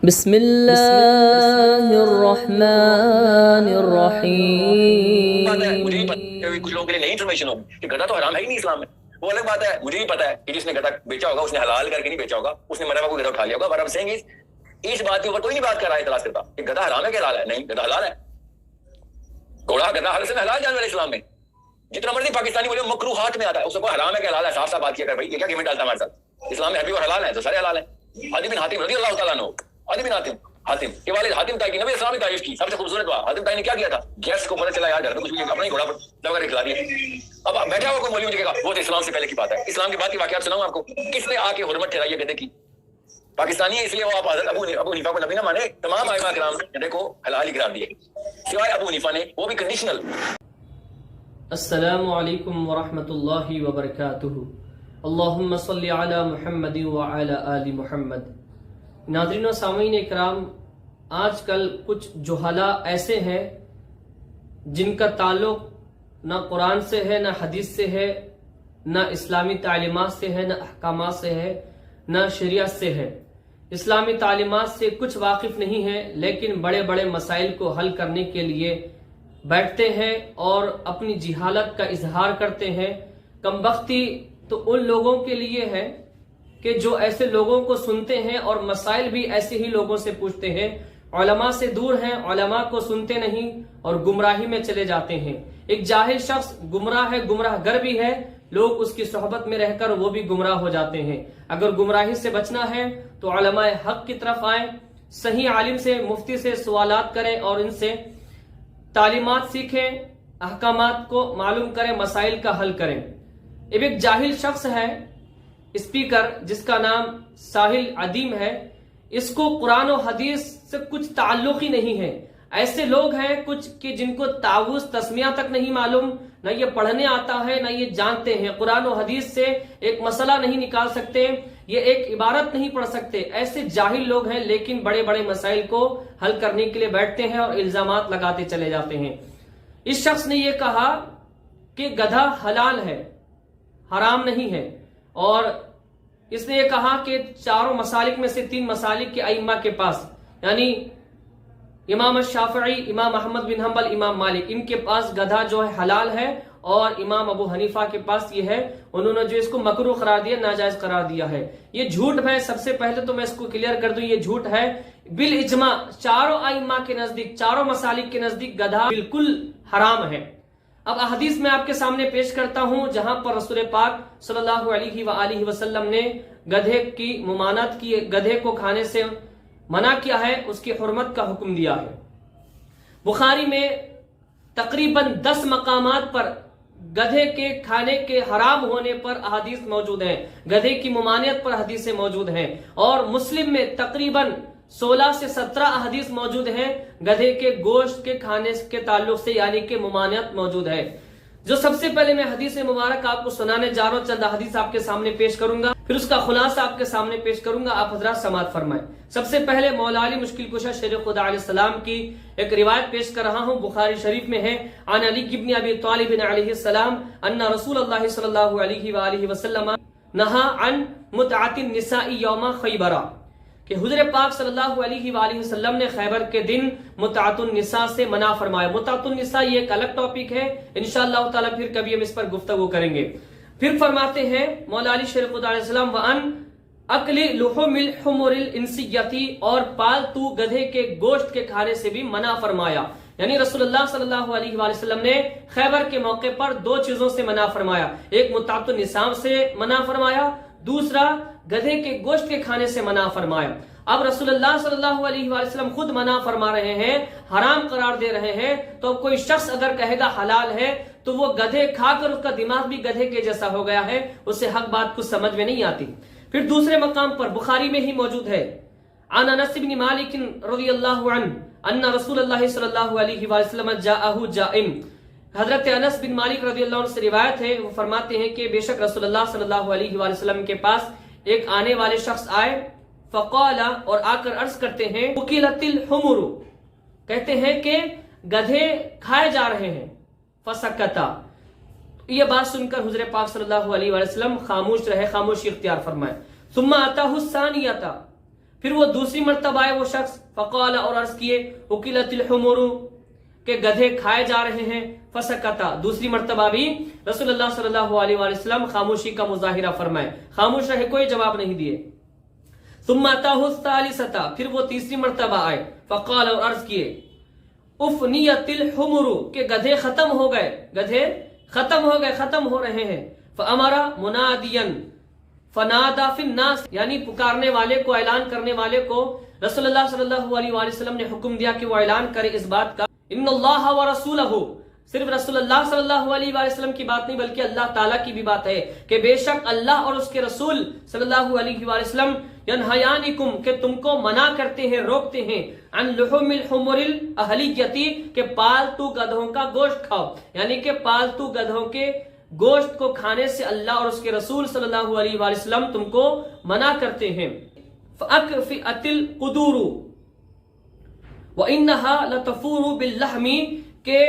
بسم اللہ الرحمن الرحیم۔ مجھے بھی پتا ہے کچھ لوگوں کے لیے نئی انفارمیشن ہوگی کہ گدھا تو حرام ہے ہی نہیں اسلام میں، وہ الگ بات ہے۔ مجھے بھی پتا ہے کہ جس نے گدھا بیچا ہوگا اس نے حلال کر کے نہیں بیچا ہوگا، اس نے مرا ہوا کوئی گدھا اٹھا لیا ہوگا۔ بٹ اب سینگ اس بات کے اوپر کوئی نہیں بات کر رہا ہے، تلاش کرتا کہ گدھا حرام ہے کہ حلال ہے۔ نہیں، گدھا حلال ہے، گھوڑا گدھا حلال سے حلال جانور ہے اسلام میں۔ جتنا مرضی پاکستانی بولے مکروہات میں آتا ہے، اس کو حرام ہے کہ حلال ہے، صاف صاف بات کیا کر بھائی، یہ کیا گیمنٹ ڈالتا ہے ہمارے ساتھ؟ اسلام میں حبی اور حلال ہے تو سارے حلال ہیں۔ عدی بن حاتم رضی اللہ تعالیٰ عنہ، عدی بن حاتم کے والد حاتم تائی کی نبی اسلام نے تعریف کی، سب سے خوبصورت بات حاتم تائی نے کیا کیا تھا؟ گیس کو پتہ چلا یار گھر میں کچھ بھی اپنا ہی گھوڑا لگا کے کھلا دیا۔ اب بیٹھا ہوا کوئی مولوی مجھے کہا وہ تو اسلام سے پہلے کی بات ہے۔ اسلام کے بعد کی واقعات سناؤں آپ کو، کس نے آ کے حرمت ٹھہرائی ہے گدھے کی؟ پاکستانی ہے اس لیے وہ آپ حضرت ابو حنیفہ کو نبی نہ مانے، تمام ائمہ کرام نے گدھے کو حلال ہی قرار دیے سوائے ابو حنیفہ نے، وہ بھی کنڈیشنل۔ السلام علیکم ورحمۃ اللہ وبرکاتہ۔ اللہم صلی علی محمد وعلی آل محمد۔ ناظرین و سامعین اکرام، آج کل کچھ جہلا ایسے ہیں جن کا تعلق نہ قرآن سے ہے، نہ حدیث سے ہے، نہ اسلامی تعلیمات سے ہے، نہ احکامات سے ہے، نہ شریعت سے ہے۔ اسلامی تعلیمات سے کچھ واقف نہیں ہے، لیکن بڑے بڑے مسائل کو حل کرنے کے لیے بیٹھتے ہیں اور اپنی جہالت کا اظہار کرتے ہیں۔ کمبختی تو ان لوگوں کے لیے ہے کہ جو ایسے لوگوں کو سنتے ہیں اور مسائل بھی ایسے ہی لوگوں سے پوچھتے ہیں، علماء سے دور ہیں، علماء کو سنتے نہیں اور گمراہی میں چلے جاتے ہیں۔ ایک جاہل شخص گمراہ ہے، گمراہ گر بھی ہے، لوگ اس کی صحبت میں رہ کر وہ بھی گمراہ ہو جاتے ہیں۔ اگر گمراہی سے بچنا ہے تو علماء حق کی طرف آئیں، صحیح عالم سے، مفتی سے سوالات کریں اور ان سے تعلیمات سیکھیں، احکامات کو معلوم کریں، مسائل کا حل کریں۔ ایک جاہل شخص ہے اسپیکر جس کا نام ساحل عدیم ہے، اس کو قرآن و حدیث سے کچھ تعلق ہی نہیں ہے۔ ایسے لوگ ہیں کچھ کہ جن کو تعوذ تسمیہ تک نہیں معلوم، نہ یہ پڑھنے آتا ہے نہ یہ جانتے ہیں، قرآن و حدیث سے ایک مسئلہ نہیں نکال سکتے، یہ ایک عبارت نہیں پڑھ سکتے۔ ایسے جاہل لوگ ہیں لیکن بڑے بڑے مسائل کو حل کرنے کے لیے بیٹھتے ہیں اور الزامات لگاتے چلے جاتے ہیں۔ اس شخص نے یہ کہا کہ گدھا حلال ہے، حرام نہیں ہے، اور اس نے یہ کہا کہ چاروں مسالک میں سے 3 مسالک کے ائمہ کے پاس، یعنی امام الشافعی، امام احمد بن حنبل، امام مالک، ان کے پاس گدھا جو ہے حلال ہے، اور امام ابو حنیفہ کے پاس یہ ہے، انہوں نے جو اس کو مکروہ قرار دیا، ناجائز قرار دیا ہے۔ یہ جھوٹ ہے۔ سب سے پہلے تو میں اس کو کلیئر کر دوں، یہ جھوٹ ہے بالاجماع، چاروں ائمہ کے نزدیک، چاروں مسالک کے نزدیک گدھا بالکل حرام ہے۔ اب احادیث میں آپ کے سامنے پیش کرتا ہوں جہاں پر رسول پاک صلی اللہ علیہ وآلہ وسلم نے گدھے کی ممانعت کی، گدھے کو کھانے سے منع کیا ہے، اس کی حرمت کا حکم دیا ہے۔ بخاری میں تقریباً 10 مقامات پر گدھے کے کھانے کے حرام ہونے پر احادیث موجود ہیں، گدھے کی ممانعت پر حدیثیں موجود ہیں، اور مسلم میں تقریباً 16 سے 17 احادیث موجود ہیں گدھے کے گوشت کے کھانے کے تعلق سے، یعنی کہ ممانعت موجود ہے۔ جو سب سے پہلے میں حدیث مبارک آپ کو سنانے جا رہا ہوں، چند حدیث آپ کے سامنے پیش کروں گا، پھر اس کا خلاصہ آپ کے سامنے پیش کروں گا، آپ حضرات سماعت فرمائیں۔ سب سے پہلے مولا علی مشکل کشا شیر خدا علیہ السلام کی ایک روایت پیش کر رہا ہوں، بخاری شریف میں ہے، عن علی بن ابی طالب علیہ السلام ان رسول اللہ صلی اللہ علیہ وآلہ وسلم نہا عن متعۃ النساء یوم خیبر، کہ حضور پاک صلی اللہ علیہ وآلہ وسلم نے خیبر کے دن متعۃ النساء سے منع فرمایا۔ متعۃ النساء یہ ایک الگ ٹاپک ہے، انشاءاللہ تعالی پھر کبھی ہم اس پر گفتگو کریں گے۔ پھر فرماتے ہیں مولا علی شیر خدا علیہ السلام وان اکل لحوم الحمر الانسیتی، اور پالتو گدھے کے گوشت کے کھانے سے بھی منع فرمایا۔ یعنی رسول اللہ صلی اللہ علیہ وآلہ وسلم نے خیبر کے موقع پر 2 چیزوں سے منع فرمایا، ایک متعۃ النساء سے منع فرمایا، دوسرا گدھے کے گوشت کے کھانے سے منع فرمایا۔ اب رسول اللہ صلی اللہ علیہ وآلہ وسلم خود منع فرما رہے ہیں، حرام قرار دے رہے ہیں، تو اب کوئی شخص اگر کہے گا حلال ہے تو وہ گدھے کھا کر اس کا دماغ بھی گدھے کے جیسا ہو گیا ہے، اسے حق بات کچھ سمجھ میں نہیں آتی۔ پھر دوسرے مقام پر بخاری میں ہی موجود ہے، عن انس بن مالک رضی اللہ عنہ ان رسول اللہ صلی اللہ علیہ وآلہ وسلم جاءہ جائم، حضرت انس بن مالک رضی اللہ عنہ سے روایت ہے، وہ فرماتے ہیں کہ بے شک رسول اللہ صلی اللہ علیہ وآلہ وسلم کے پاس ایک آنے والے شخص آئے، فقال، اور آ کر عرض کرتے ہیں، اکلت الحمر، کہتے ہیں کہ گدھے کھائے جا رہے ہیں، فسکتا، یہ بات سن کر حضور پاک صلی اللہ علیہ وآلہ وسلم خاموش رہے، خاموشی اختیار فرمائے۔ ثم اتاہ الثانیۃ، پھر وہ دوسری مرتبہ آئے وہ شخص، فقال، اور عرض کیے، اکلت الحمر، کہ گدھے کھائے جا رہے ہیں، فسکتا، دوسری مرتبہ بھی رسول اللہ صلی اللہ علیہ وآلہ وسلم خاموشی کا مظاہرہ فرمائے، خاموش رہے، کوئی جواب نہیں دیے۔ ثم اتاہ الثالثہ، پھر وہ تیسری مرتبہ آئے، فقال، اور عرض کیے، افنیت الحمر، کہ گدھے ختم ہو گئے، گدھے ختم ہو گئے، ختم ہو رہے ہیں۔ فامر منادیا فنادا فی الناس، یعنی پکارنے والے کو، اعلان کرنے والے کو رسول اللہ صلی اللہ علیہ وآلہ وسلم نے حکم دیا کہ وہ اعلان کرے اس بات کا، ان اللہ ورسولہ، صرف رسول اللہ صلی اللہ علیہ وآلہ وسلم کی بات نہیں بلکہ اللہ تعالیٰ کی بھی بات ہے کہ بے شک اللہ اور اس کے رسول صلی اللہ علیہ وآلہ وسلم ینہیانکم، کہ تم کو منع کرتے ہیں، روکتے ہیں، عن لحوم الحمر الاہلیتی، کہ پالتو گدھوں کا گوشت کھاؤ، یعنی کہ پالتو گدھوں کے گوشت کو کھانے سے اللہ اور اس کے رسول صلی اللہ علیہ وآلہ وسلم تم کو منع کرتے ہیں۔ فأکفئت القدور وَإِنَّهَا لَتَفُورُ بِاللَّحْمِ، کہ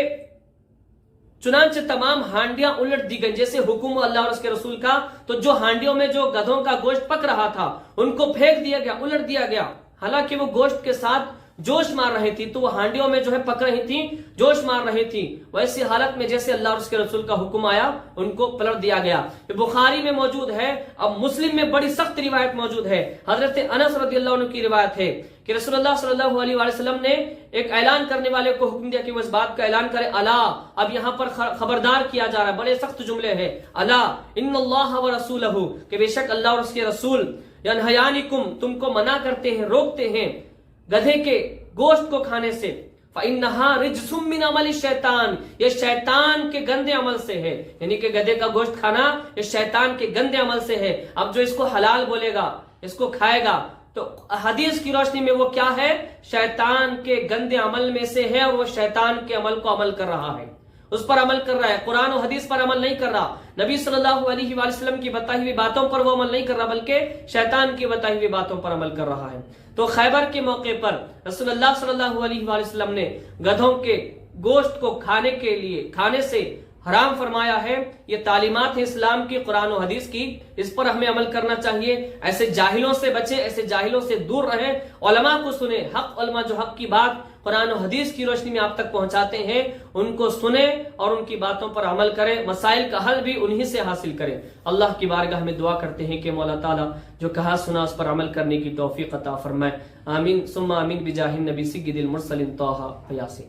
چنانچہ تمام ہانڈیاں الٹ دی گئیں، جیسے حکم اللہ اور اس کے رسول کا، تو جو ہانڈیوں میں جو گدھوں کا گوشت پک رہا تھا ان کو پھینک دیا گیا، الٹ دیا گیا، حالانکہ وہ گوشت کے ساتھ جوش مار رہی تھی، تو وہ ہانڈیوں میں جو ہے پک رہی تھی، جوش مار رہی تھی، ویسی حالت میں جیسے اللہ اور اس کے رسول کا حکم آیا ان کو پلٹ دیا گیا۔ بخاری میں موجود ہے، اب مسلم میں بڑی سخت روایت موجود ہے، حضرت انس رضی اللہ عنہ کی روایت ہے کہ رسول اللہ صلی اللہ علیہ وآلہ وسلم نے ایک اعلان کرنے والے کو حکم دیا کہ وہ اس بات کا اعلان کرے، الا، اب یہاں پر خبردار کیا جا رہا ہے، بڑے سخت جملے ہیں، الا ان اللہ ورسولہ، کہ بے شک اللہ اور اس کے رسول ینہیانکم، تم کو منع کرتے ہیں، روکتے ہیں گدھے کے گوشت کو کھانے سے، فَإِنَّهَا رِجْسٌ مِّنْ عَمَلِ الشَّيْطَانِ، یہ شیطان کے گندے عمل سے ہے، یعنی کہ گدھے کا گوشت کھانا یہ شیطان کے گندے عمل سے ہے۔ اب جو اس کو حلال بولے گا، اس کو کھائے گا، تو حدیث کی روشنی میں وہ کیا ہے؟ شیطان کے گندے عمل میں سے ہے، اور وہ شیطان کے عمل کو عمل کر رہا ہے، اس پر عمل کر رہا ہے، قرآن و حدیث پر عمل نہیں کر رہا، نبی صلی اللہ علیہ وآلہ وسلم کی بتائی ہوئی باتوں پر وہ عمل نہیں کر رہا بلکہ شیطان کی بتائی ہوئی باتوں پر عمل کر رہا ہے۔ تو خیبر کے موقع پر رسول اللہ صلی اللہ علیہ وآلہ وسلم نے گدھوں کے گوشت کو کھانے سے حرام فرمایا ہے۔ یہ تعلیمات ہے اسلام کی، قرآن و حدیث کی، اس پر ہمیں عمل کرنا چاہیے۔ ایسے جاہلوں سے بچیں، ایسے جاہلوں سے دور رہیں، علماء کو سنیں، حق علماء جو حق کی بات قرآن و حدیث کی روشنی میں آپ تک پہنچاتے ہیں ان کو سنیں اور ان کی باتوں پر عمل کریں، مسائل کا حل بھی انہی سے حاصل کریں۔ اللہ کی بارگاہ میں دعا کرتے ہیں کہ مولا تعالیٰ جو کہا سنا اس پر عمل کرنے کی توفیق عطا فرمائے، آمین ثم آمین بجاہ النبی سید المرسلین طٰہٰ یاسین۔